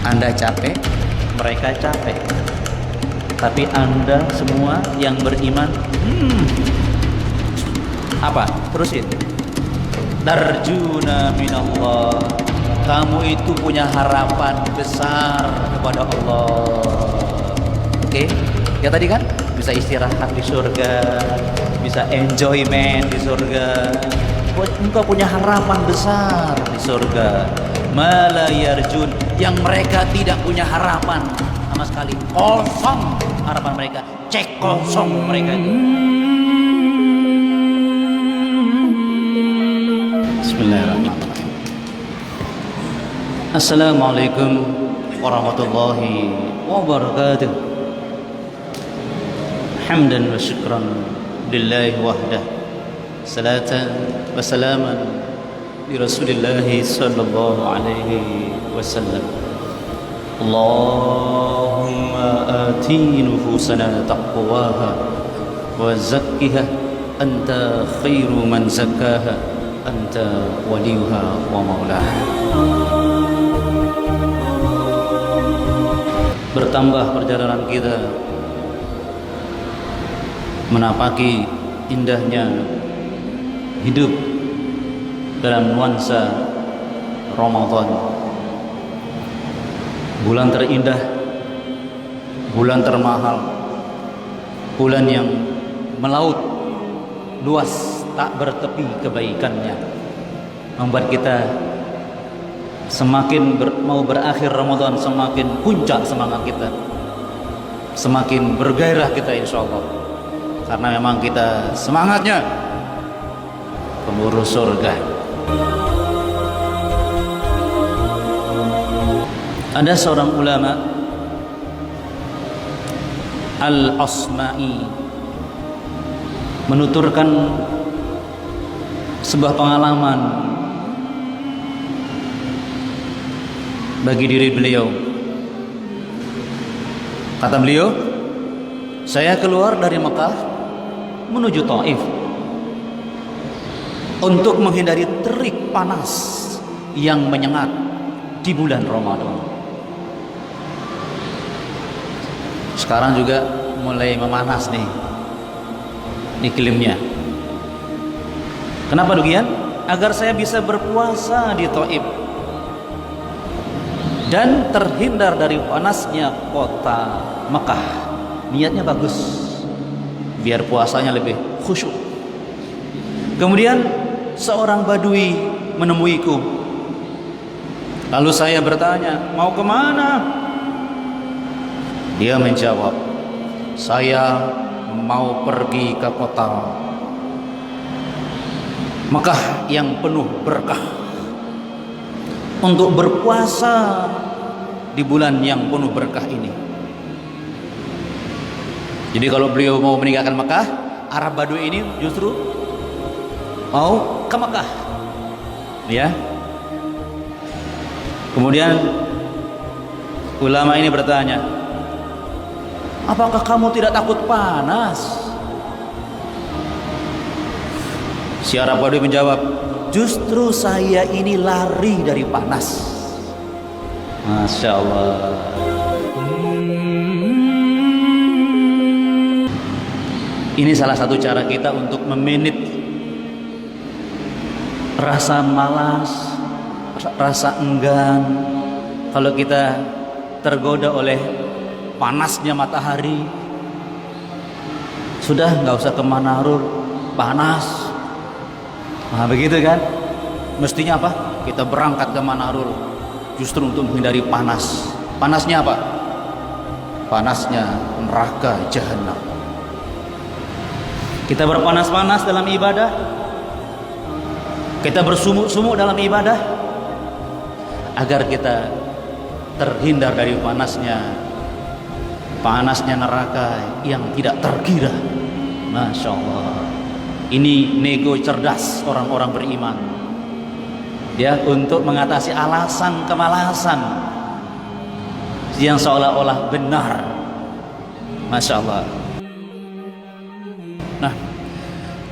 Anda capek, mereka capek. Tapi Anda semua yang beriman, apa? Terusin. Darjuna minallah. Kamu itu punya harapan besar kepada Allah. Oke? Ya tadi kan bisa istirahat di surga, bisa enjoyment di surga. Engkau punya harapan besar di surga. Mala yarjun, yang mereka tidak punya harapan sama sekali. Kosong harapan mereka. Cek kosong mereka itu. Bismillahirrahmanirrahim. Assalamualaikum warahmatullahi wabarakatuh. Hamdan wa syukran lillahi wahdah. Salatan wa salaman li Rasulillahi sallallahu alaihi wasallam. Allahumma ati nufusana taqwaha wa zakkiha anta khairu man zakkaha anta waliyuha wa maulaha. Bertambah perjalanan kita menapaki indahnya hidup dalam nuansa Ramadan, bulan terindah, bulan termahal, bulan yang melaut luas tak bertepi kebaikannya, membuat kita semakin mau berakhir Ramadan semakin puncak semangat kita, semakin bergairah kita insyaallah, karena memang kita semangatnya pemburu surga. Ada seorang ulama Al-Asma'i menuturkan sebuah pengalaman bagi diri beliau. Kata beliau, saya keluar dari Mekah menuju Taif untuk menghindari terik panas yang menyengat di bulan Ramadan. Sekarang juga mulai memanas nih iklimnya. Kenapa demikian? Agar saya bisa berpuasa di Taif dan terhindar dari panasnya kota Mekah. Niatnya bagus, biar puasanya lebih khusyuk. Kemudian seorang badui menemuiku. Lalu saya bertanya, mau kemana? Dia menjawab, saya mau pergi ke kota Mekah yang penuh berkah untuk berpuasa di bulan yang penuh berkah ini. Jadi kalau beliau mau meninggalkan Mekah, Arab Badui ini justru mau ke Mekah, ya. Kemudian ulama ini bertanya, apakah kamu tidak takut panas? Si Arab Badui menjawab, justru saya ini lari dari panas. Masya Allah. Ini salah satu cara kita untuk memanage rasa malas, rasa enggan. Kalau kita tergoda oleh panasnya matahari, sudah nggak usah ke Manarul, panas. Nah begitu kan? Mestinya apa? Kita berangkat ke Manarul justru untuk menghindari panas. Panasnya apa? Panasnya neraka jahanam. Kita berpanas-panas dalam ibadah, kita bersumuk-sumuk dalam ibadah, agar kita terhindar dari panasnya neraka yang tidak terkira. Masya Allah. Ini nego cerdas orang-orang beriman, ya, untuk mengatasi alasan kemalasan yang seolah-olah benar. Masya Allah. Nah,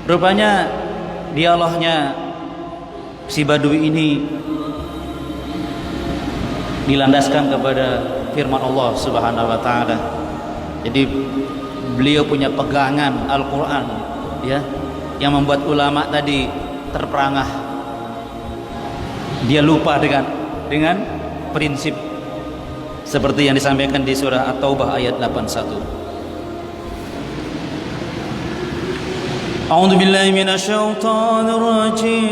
rupanya dialognya si Badui ini dilandaskan kepada firman Allah Subhanahu wa taala. Jadi beliau punya pegangan Al-Qur'an, ya, yang membuat ulama tadi terperangah. Dia lupa dengan prinsip seperti yang disampaikan di surah At-Taubah ayat 81. A'udzu billahi minasyaitonir rajim.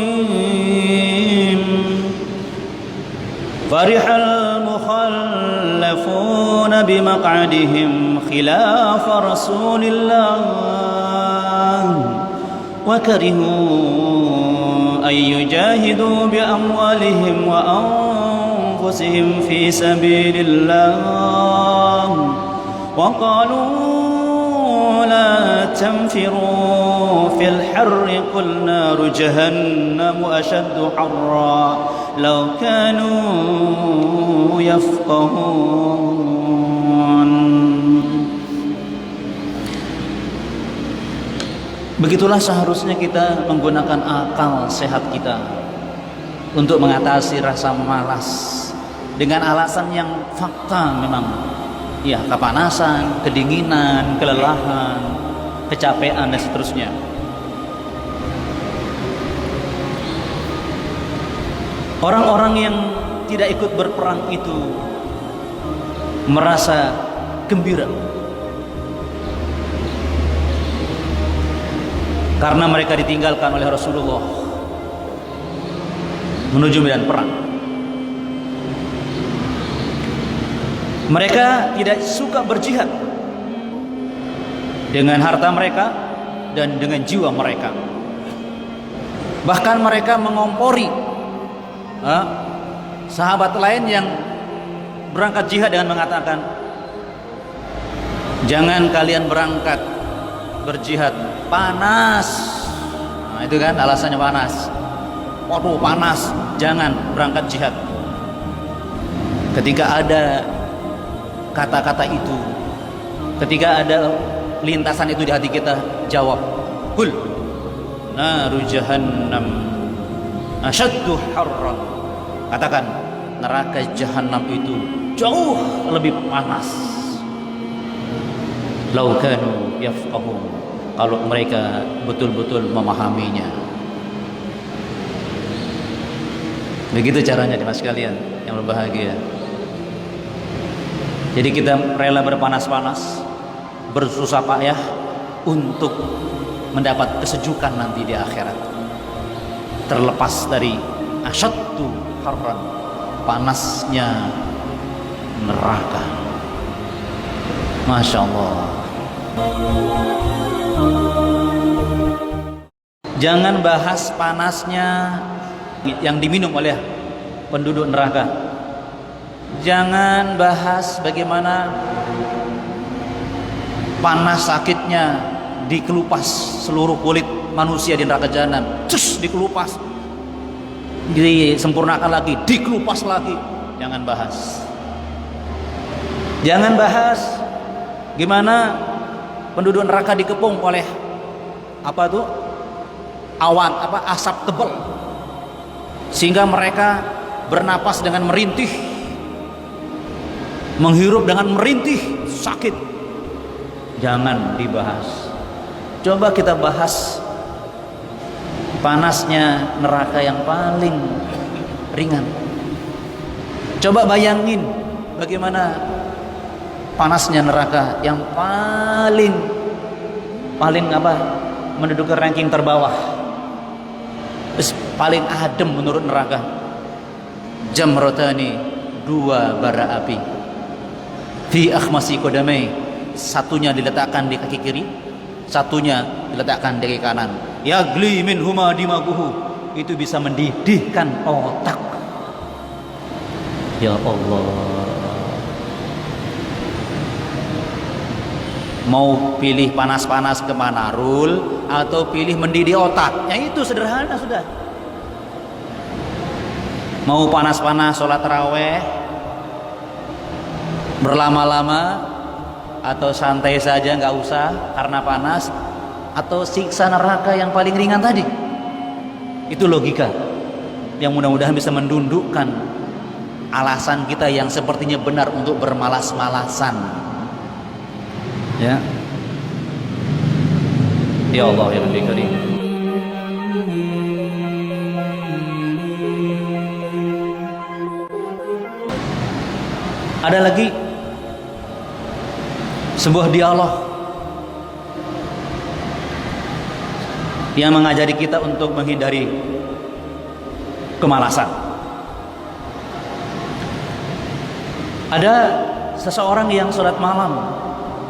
Farihal mukhallafuna bimaq'adihim khilaf Rasulillah wa karihu ay yujahidu bi amwalihim wa anfusihim fi sabilillah wa qalu la tanfiru fil harri qul naru jahannam ashaddu harra law kanu yafqahun. Begitulah seharusnya kita menggunakan akal sehat kita untuk mengatasi rasa malas dengan alasan yang fakta memang, ya, kepanasan, kedinginan, kelelahan, kecapean dan seterusnya. Orang-orang yang tidak ikut berperang itu merasa gembira karena mereka ditinggalkan oleh Rasulullah menuju medan perang. Mereka tidak suka berjihad dengan harta mereka dan dengan jiwa mereka. Bahkan mereka mengompori sahabat lain yang berangkat jihad dengan mengatakan, jangan kalian berangkat berjihad, panas. Nah, itu kan alasannya panas. Waduh, panas, jangan berangkat jihad. Ketika ada kata-kata itu, ketika ada lintasan itu di hati kita, jawab, kul naru jahannam asyaddu harran. Katakan, neraka jahanam itu jauh lebih panas. Lau kanu yafqahun, kalau mereka betul-betul memahaminya. Begitu caranya, jemaah sekalian yang berbahagia. Jadi kita rela berpanas-panas, bersusah payah untuk mendapat kesejukan nanti di akhirat, terlepas dari asyaddu harran, panasnya neraka. Masya Allah. Jangan bahas panasnya yang diminum oleh penduduk neraka. Jangan bahas bagaimana panas sakitnya dikelupas seluruh kulit manusia di neraka jahanam. Cus, dikelupas, disempurnakan lagi, dikelupas lagi. Jangan bahas. Jangan bahas gimana penduduk neraka dikepung oleh awan, asap tebal, sehingga mereka bernapas dengan merintih, menghirup dengan merintih, sakit. Jangan dibahas. Coba kita bahas panasnya neraka yang paling ringan. Coba bayangin bagaimana panasnya neraka yang paling menduduki ranking terbawah, paling adem menurut neraka. Jamrotani, dua bara api, fi akhmasi qadamai, satunya diletakkan di kaki kiri, satunya diletakkan di kaki kanan. Yagli minhuma dimaguhu, itu bisa mendidihkan otak. Ya Allah, mau pilih panas-panas kemana, Rul, atau pilih mendidih otak? Ya itu sederhana sudah. Mau panas-panas sholat taraweh berlama-lama, atau santai saja nggak usah karena panas, atau siksa neraka yang paling ringan tadi? Itu logika yang mudah-mudahan bisa mendundukkan alasan kita yang sepertinya benar untuk bermalas-malasan. Ya. Ya Allah ya Rabbi Karim. Ada lagi sebuah dialog yang mengajari kita untuk menghindari kemalasan. Ada seseorang yang sholat malam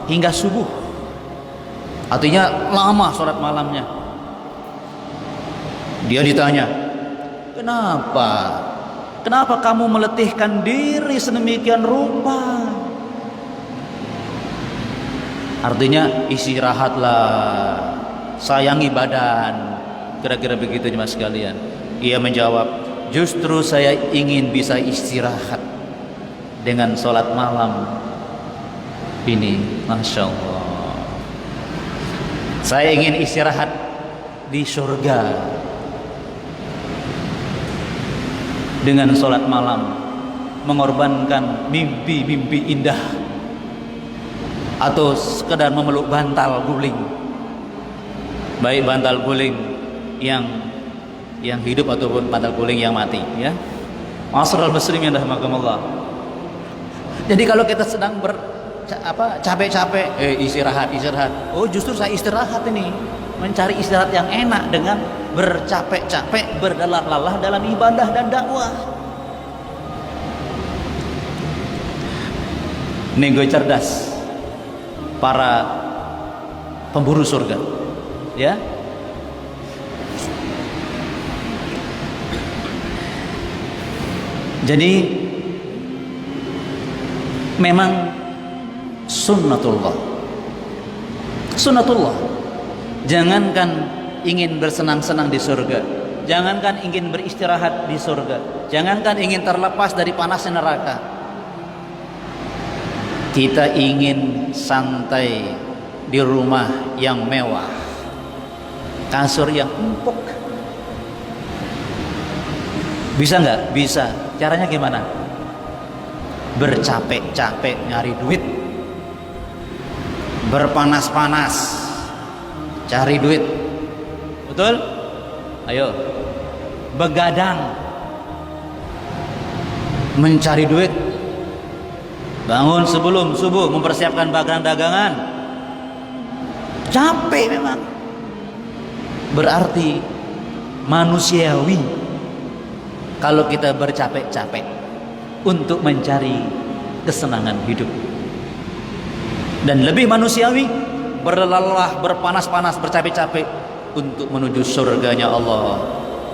hingga subuh, artinya lama sholat malamnya. Dia ditanya, kenapa kamu meletihkan diri sedemikian rupa? Artinya istirahatlah, sayangi badan, kira-kira begitu mas sekalian. Ia menjawab, justru saya ingin bisa istirahat dengan sholat malam ini. Masya Allah, saya ingin istirahat di surga dengan sholat malam, mengorbankan mimpi-mimpi indah atau sekedar memeluk bantal guling, baik bantal guling yang hidup ataupun bantal guling yang mati, ya. Ma'asyiral muslimin rahimakumullah. Jadi kalau kita sedang capek-capek, istirahat. Oh, justru saya istirahat ini, mencari istirahat yang enak dengan bercapek-capek, berlelah-lelah dalam ibadah dan dakwah. Nego cerdas para pemburu surga, ya. Jadi memang sunnatullah. Jangankan ingin bersenang-senang di surga, jangankan ingin beristirahat di surga, jangankan ingin terlepas dari panasnya neraka, kita ingin santai di rumah yang mewah, kasur yang empuk. Bisa nggak? Bisa. Caranya gimana? Bercapek-capek nyari duit, berpanas-panas cari duit, betul? Ayo, begadang mencari duit, bangun sebelum subuh mempersiapkan bagan dagangan, capek memang. Berarti manusiawi kalau kita bercapek-capek untuk mencari kesenangan hidup, dan lebih manusiawi berlelah, berpanas-panas, bercapek-capek untuk menuju surganya Allah.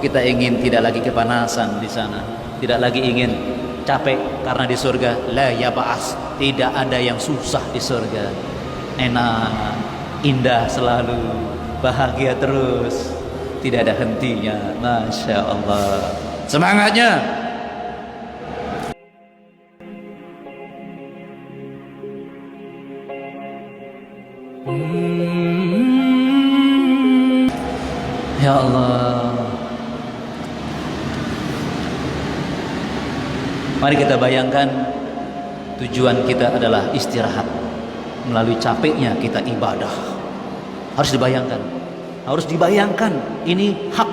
Kita ingin tidak lagi kepanasan di sana, tidak lagi ingin capek, karena di surga la yab'as, tidak ada yang susah di surga. Enak, indah selalu, bahagia terus, tidak ada hentinya. Masya Allah, semangatnya. Ya Allah, mari kita bayangkan tujuan kita adalah istirahat. Melalui capeknya kita ibadah. Harus dibayangkan ini hak.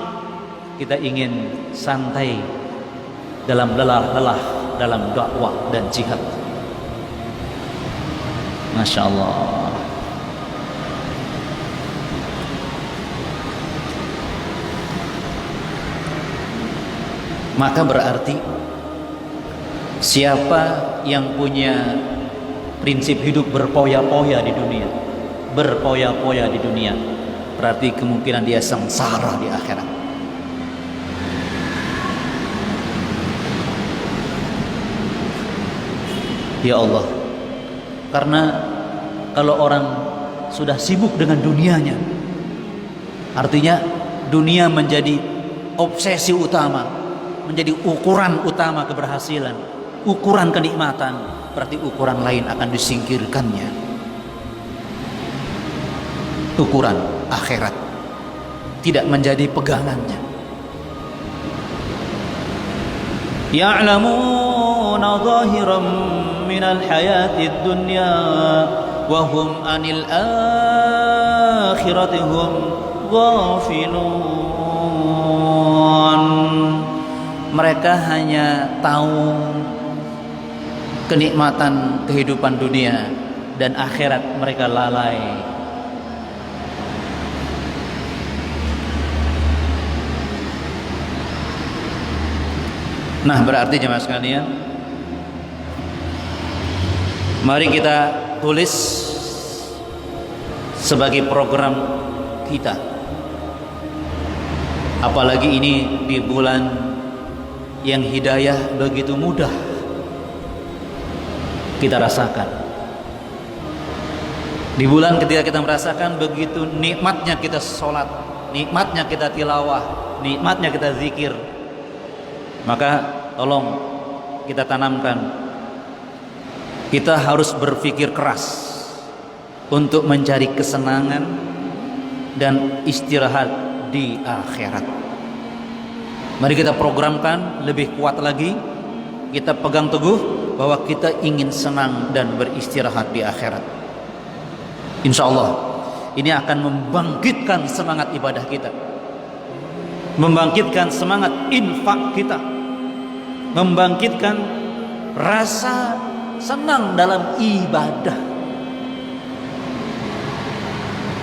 Kita ingin santai dalam lelah-lelah dalam dakwah dan jihad. Masya Allah. Maka berarti siapa yang punya prinsip hidup berpoya-poya di dunia, berarti kemungkinan dia sengsara di akhirat. Ya Allah, karena kalau orang sudah sibuk dengan dunianya, artinya dunia menjadi obsesi utama, menjadi ukuran utama keberhasilan, ukuran kenikmatan, berarti ukuran lain akan disingkirkannya. Ukuran akhirat tidak menjadi pegangannya. Ya'lamun ظاهرا من الحياة الدنيا وهم عن الآخرة هم غافلون. Mereka hanya tahu kenikmatan kehidupan dunia dan akhirat mereka lalai. Nah, berarti jemaah sekalian, mari kita tulis sebagai program kita. Apalagi ini di bulan yang hidayah begitu mudah kita rasakan. Di bulan ketika kita merasakan begitu nikmatnya kita sholat, nikmatnya kita tilawah, nikmatnya kita zikir, maka tolong kita tanamkan, kita harus berpikir keras untuk mencari kesenangan dan istirahat di akhirat. Mari kita programkan lebih kuat lagi, kita pegang teguh bahwa kita ingin senang dan beristirahat di akhirat. Insya Allah ini akan membangkitkan semangat ibadah kita, membangkitkan semangat infak kita, membangkitkan rasa senang dalam ibadah.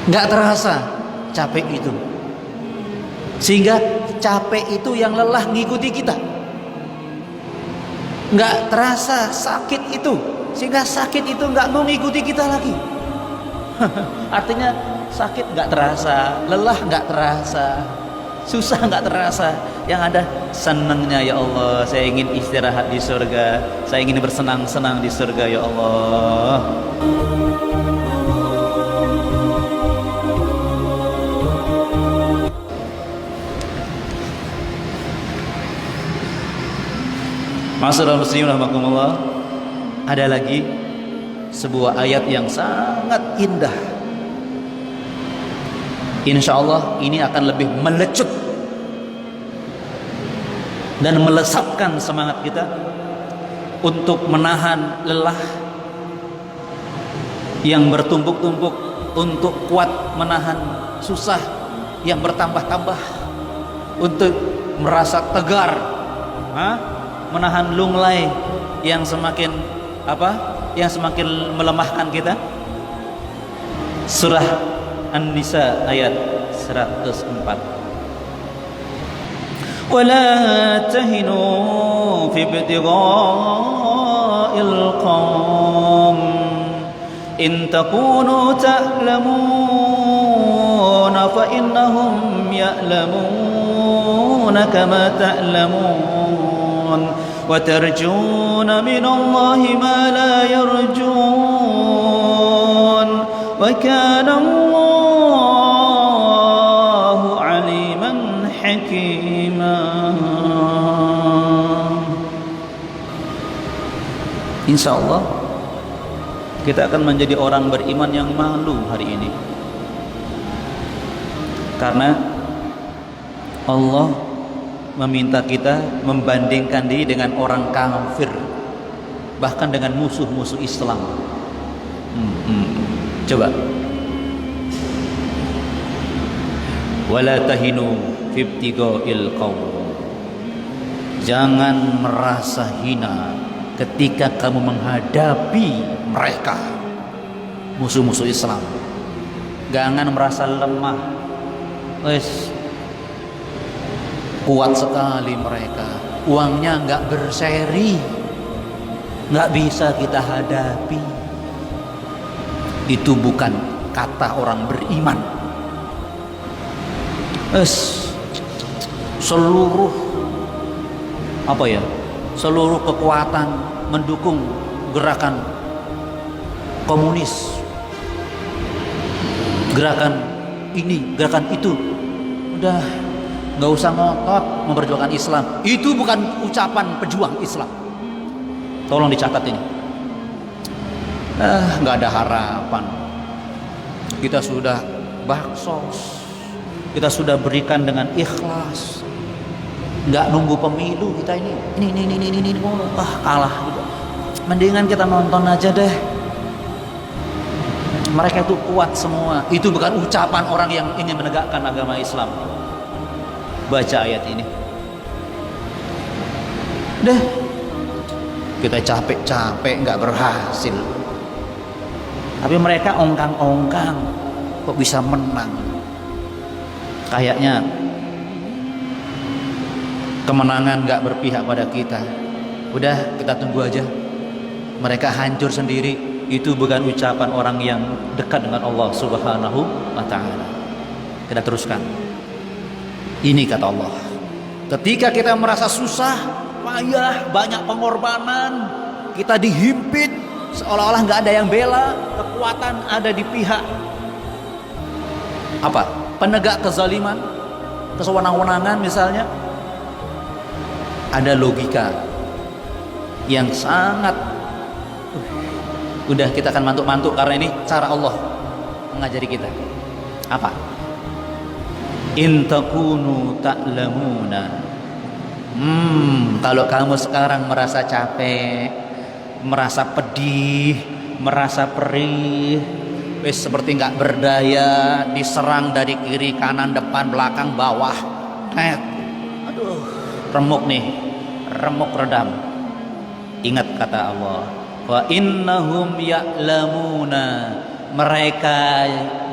Nggak terasa capek itu, sehingga capek itu yang lelah ngikuti kita. Nggak terasa sakit itu, sehingga sakit itu nggak mau ngikuti kita lagi. Artinya sakit nggak terasa, lelah nggak terasa, susah nggak terasa. Yang ada senangnya, ya Allah, saya ingin istirahat di surga, saya ingin bersenang-senang di surga, ya Allah. Ma'asyiral muslimin rahimakumullah, ada lagi sebuah ayat yang sangat indah. Insya Allah ini akan lebih melecut dan melesatkan semangat kita untuk menahan lelah yang bertumpuk-tumpuk, untuk kuat menahan susah yang bertambah-tambah, untuk merasa tegar, menahan lunglai yang semakin yang semakin melemahkan kita. Surah An-Nisa ayat 104. ولا تهنوا في ابتغاء القوم إن تكونوا تعلمون فإنهم يعلمون كما تعلمون وترجون من الله ما لا يرجون وكان الله عليما حكيما. Insya Allah kita akan menjadi orang beriman yang malu hari ini, karena Allah meminta kita membandingkan diri dengan orang kafir, bahkan dengan musuh-musuh Islam. Coba, wala tahinu fi ibtigha'il qaum, jangan merasa hina ketika kamu menghadapi mereka, musuh-musuh Islam. Jangan merasa lemah. Kuat sekali mereka, uangnya nggak berseri, nggak bisa kita hadapi. Itu bukan kata orang beriman. Seluruh kekuatan mendukung gerakan komunis, gerakan ini, gerakan itu, udah nggak usah ngotot memperjuangkan Islam. Itu bukan ucapan pejuang Islam. Tolong dicatat ini. Nggak ada harapan. Kita sudah baksos, kita sudah berikan dengan ikhlas, nggak nunggu pemilu kita ini kalah gitu. Mendingan kita nonton aja deh. Mereka itu kuat semua. Itu bukan ucapan orang yang ingin menegakkan agama Islam. Baca ayat ini deh, kita capek-capek nggak berhasil, tapi mereka ongkang-ongkang kok bisa menang. Kayaknya kemenangan nggak berpihak pada kita. Udah, kita tunggu aja, mereka hancur sendiri. Itu bukan ucapan orang yang dekat dengan Allah Subhanahu wa ta'ala. Kita teruskan. Ini kata Allah, ketika kita merasa susah, payah, banyak pengorbanan, kita dihimpit, seolah-olah nggak ada yang bela, kekuatan ada di pihak apa? Penegak kezaliman, kesewenang-wenangan misalnya. Ada logika yang sangat udah kita akan mantuk-mantuk, karena ini cara Allah mengajari kita. Apa? In takunu ta'lamuna. Kalau kamu sekarang merasa capek, merasa pedih, merasa perih, wis seperti nggak berdaya, diserang dari kiri, kanan, depan, belakang, bawah, aduh, remuk nih, remuk redam. Ingat kata Allah, wa innahum ya'lamuna, mereka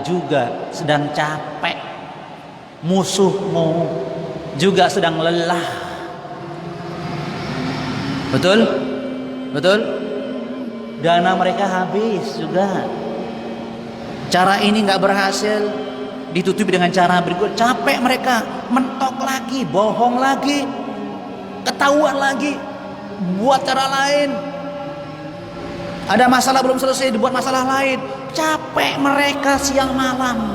juga sedang capek, musuhmu juga sedang lelah. Betul? Betul? Dana mereka habis juga. Cara ini nggak berhasil, ditutupi dengan cara berikut. Capek mereka, mentok lagi, bohong lagi, ketahuan lagi, buat cara lain. Ada masalah belum selesai, dibuat masalah lain. Capek mereka siang malam.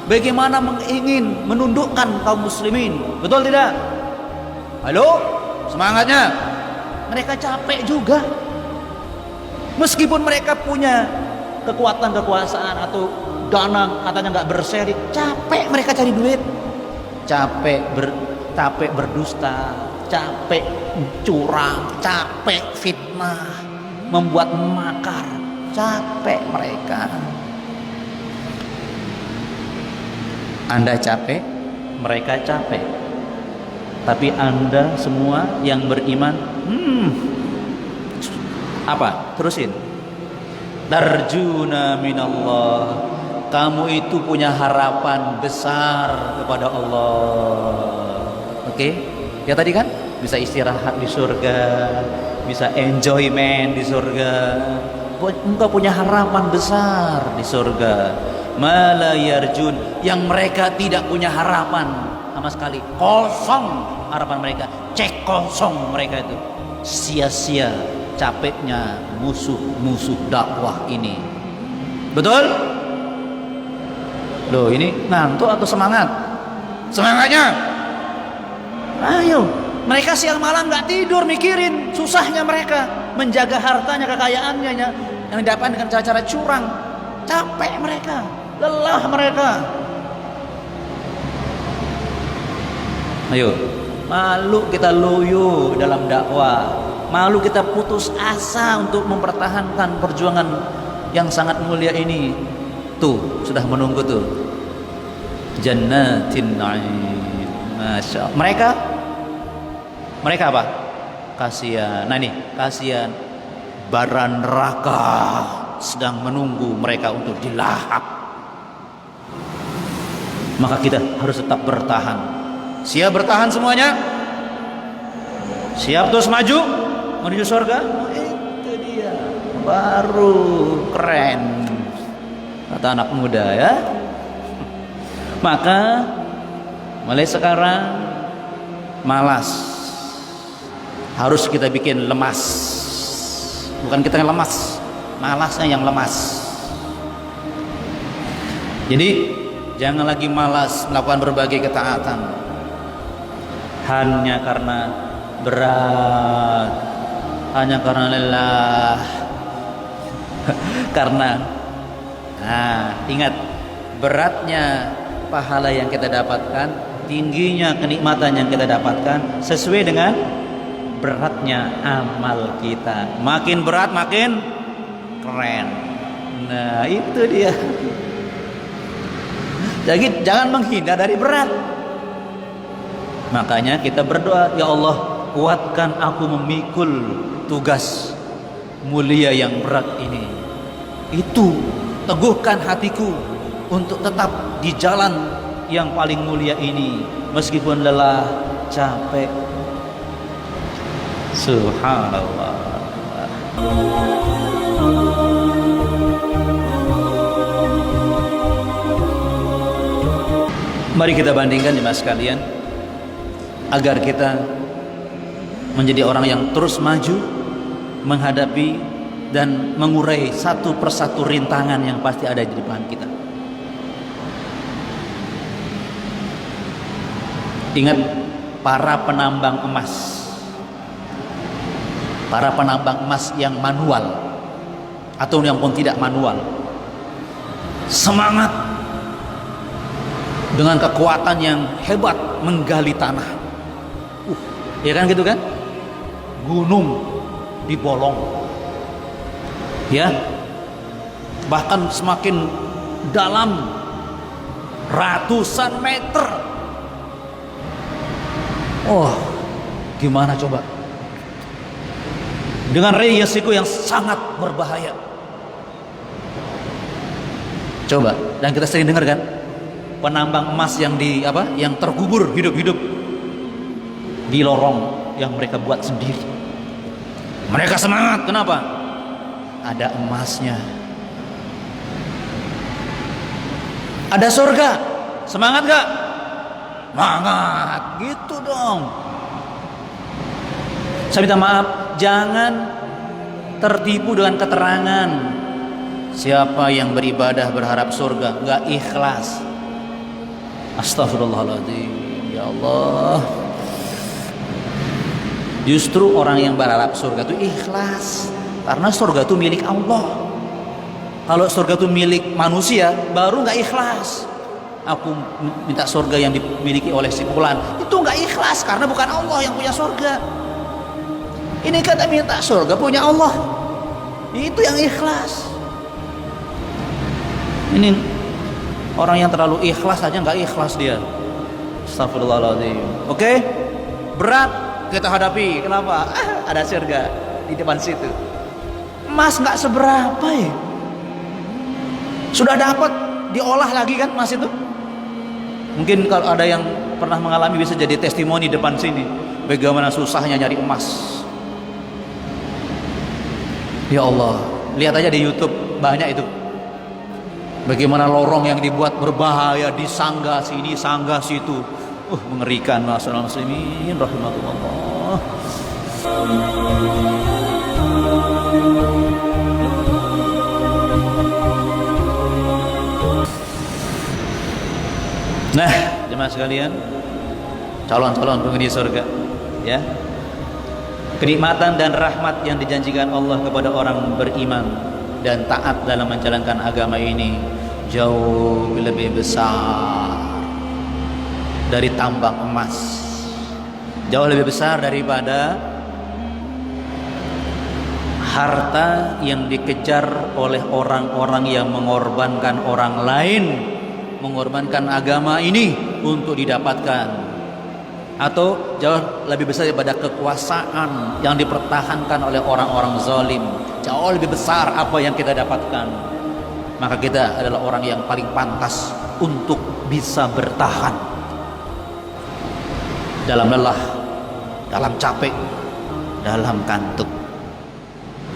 Bagaimana ingin menundukkan kaum muslimin? Betul tidak? Halo? Semangatnya. Mereka capek juga. Meskipun mereka punya kekuatan, kekuasaan atau dana katanya nggak berseri, capek mereka cari duit. Capek berdusta, capek curang, capek fitnah, membuat makar, capek mereka. Anda capek, mereka capek. Tapi Anda semua yang beriman, apa? Terusin. Tarjuna minallah. Kamu itu punya harapan besar kepada Allah. Oke? Ya tadi kan bisa istirahat di surga, bisa enjoyment di surga. Engkau punya harapan besar di surga. Mala yarjun, yang mereka tidak punya harapan sama sekali. Kosong harapan mereka, cek kosong mereka itu. Sia-sia capeknya musuh-musuh dakwah ini. Betul? Loh, ini ngantuk atau semangat? Semangatnya. Ayo, mereka siang malam nggak tidur mikirin susahnya mereka menjaga hartanya, kekayaannya yang didapat dengan cara-cara curang. Capek mereka, lelah mereka. Ayo, malu kita loyo dalam dakwah, malu kita putus asa untuk mempertahankan perjuangan yang sangat mulia ini. Tuh, sudah menunggu tuh. Jannatin na'im. Masya Allah. Mereka apa? Kasihan. Nah nih, kasihan. Bara neraka sedang menunggu mereka untuk dilahap. Maka kita harus tetap bertahan. Siap bertahan semuanya? Siap terus maju menuju surga? Oh, itu dia, baru keren kata anak muda ya. Maka mulai sekarang malas harus kita bikin lemas. Bukan kita yang lemas, malasnya yang lemas. Jadi jangan lagi malas melakukan berbagai ketaatan hanya karena berat, hanya karena lelah, karena ingat beratnya pahala yang kita dapatkan tingginya kenikmatan yang kita dapatkan sesuai dengan beratnya amal kita. Makin berat makin keren. Nah, itu dia. Jadi jangan menghindar dari berat. Makanya kita berdoa, ya Allah, kuatkan aku memikul tugas mulia yang berat ini. Itu teguhkan hatiku untuk tetap di jalan yang paling mulia ini meskipun lelah, capek. Subhanallah. Mari kita bandingkan jemaah sekalian, agar kita menjadi orang yang terus maju menghadapi dan mengurai satu persatu rintangan yang pasti ada di depan kita. Ingat para penambang emas, para penambang emas yang manual atau yang pun tidak manual, semangat dengan kekuatan yang hebat menggali tanah. Ya kan gitu kan? Gunung dibolong, ya, bahkan semakin dalam ratusan meter. Oh, gimana coba? Dengan resiko yang sangat berbahaya. Coba, dan kita sering dengar kan, penambang emas yang yang terkubur hidup-hidup di lorong yang mereka buat sendiri. Mereka semangat, kenapa? Ada emasnya. Ada surga, semangat gak? Semangat, gitu dong. Saya minta maaf, jangan tertipu dengan keterangan siapa yang beribadah berharap surga gak ikhlas. Astagfirullahaladzim, ya Allah. Justru orang yang berharap surga itu ikhlas, karena surga itu milik Allah. Kalau surga itu milik manusia, baru nggak ikhlas. Aku minta surga yang dimiliki oleh si fulan, itu nggak ikhlas karena bukan Allah yang punya surga. Ini kata minta surga punya Allah, itu yang ikhlas. Ini orang yang terlalu ikhlas aja nggak ikhlas dia. Astagfirullahaladzim. Oke, berat kita hadapi. Kenapa? Ada surga di depan situ. Emas nggak seberapa ya. Sudah dapat diolah lagi kan emas itu. Mungkin kalau ada yang pernah mengalami bisa jadi testimoni depan sini, bagaimana susahnya nyari emas. Ya Allah, lihat aja di YouTube banyak itu. Bagaimana lorong yang dibuat berbahaya, disangga sini, sangga situ. Mengerikan, masyaallah muslimin rahimakumullah. Nah, jemaah sekalian, calon-calon penghuni surga, ya. Kenikmatan dan rahmat yang dijanjikan Allah kepada orang beriman dan taat dalam menjalankan agama ini jauh lebih besar dari tambang emas, jauh lebih besar daripada harta yang dikejar oleh orang-orang yang mengorbankan orang lain, mengorbankan agama ini untuk didapatkan, atau jauh lebih besar daripada kekuasaan yang dipertahankan oleh orang-orang zalim. Jauh lebih besar apa yang kita dapatkan. Maka kita adalah orang yang paling pantas untuk bisa bertahan dalam lelah, dalam capek, dalam kantuk.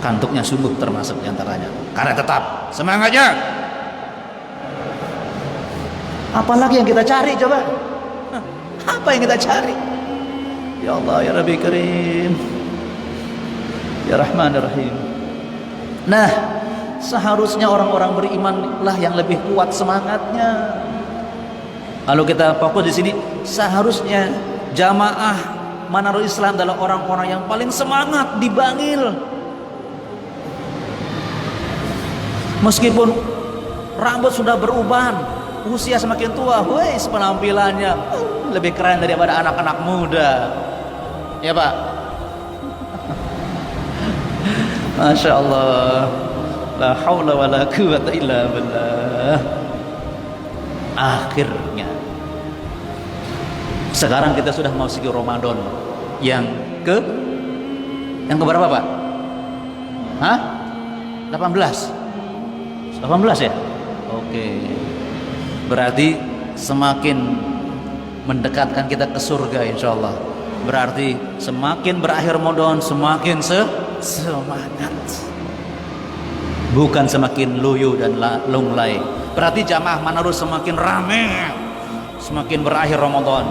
Kantuknya sungguh termasuk diantaranya. Karena tetap semangatnya. Apalagi yang kita cari coba? Apa yang kita cari? Ya Allah, ya Rabbi Karim, ya Rahman, ya Rahim. Nah, seharusnya orang-orang beriman lah yang lebih kuat semangatnya. Kalau kita fokus di sini, seharusnya jamaah Manarul Islam adalah orang-orang yang paling semangat di Bangil. Meskipun rambut sudah beruban, usia semakin tua, wes penampilannya lebih keren daripada anak-anak muda. Ya Pak. Masya Allah. La haula wa la quwata illa billah. Akhirnya sekarang kita sudah mau masuk Ramadan yang keberapa Pak? Hah? 18 ya? Oke. Berarti semakin mendekatkan kita ke surga insya Allah. Berarti semakin berakhir Ramadan semakin semangat, bukan semakin loyo dan lunglai. Berarti jamaah Manarus semakin ramai semakin berakhir Ramadan.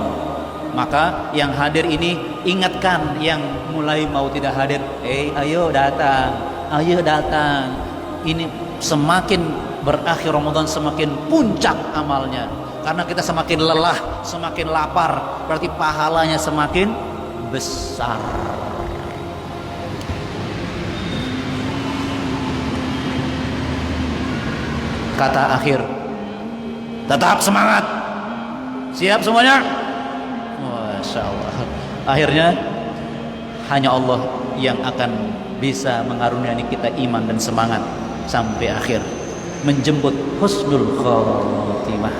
Maka yang hadir ini ingatkan yang mulai mau tidak hadir, ayo datang, ayo datang. Ini semakin berakhir Ramadan semakin puncak amalnya, karena kita semakin lelah, semakin lapar, berarti pahalanya semakin besar. Kata akhir, tetap semangat. Siap semuanya? Masya Allah. Akhirnya hanya Allah yang akan bisa mengaruniai kita iman dan semangat sampai akhir, menjemput husnul khotimah.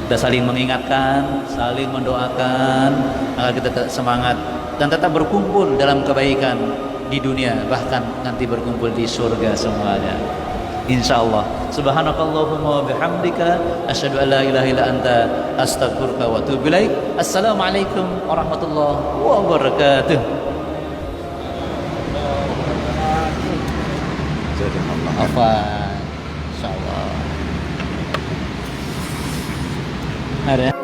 Kita saling mengingatkan, saling mendoakan agar kita tetap semangat dan tetap berkumpul dalam kebaikan di dunia, bahkan nanti berkumpul di surga semuanya. Insyaallah. Subhanakallahumma wa bihamdika asyhadu an la ilaha illa anta astaghfiruka wa atubu ilaik. Assalamualaikum warahmatullahi wabarakatuh. Jazakallahu khairan. Insyaallah. Ada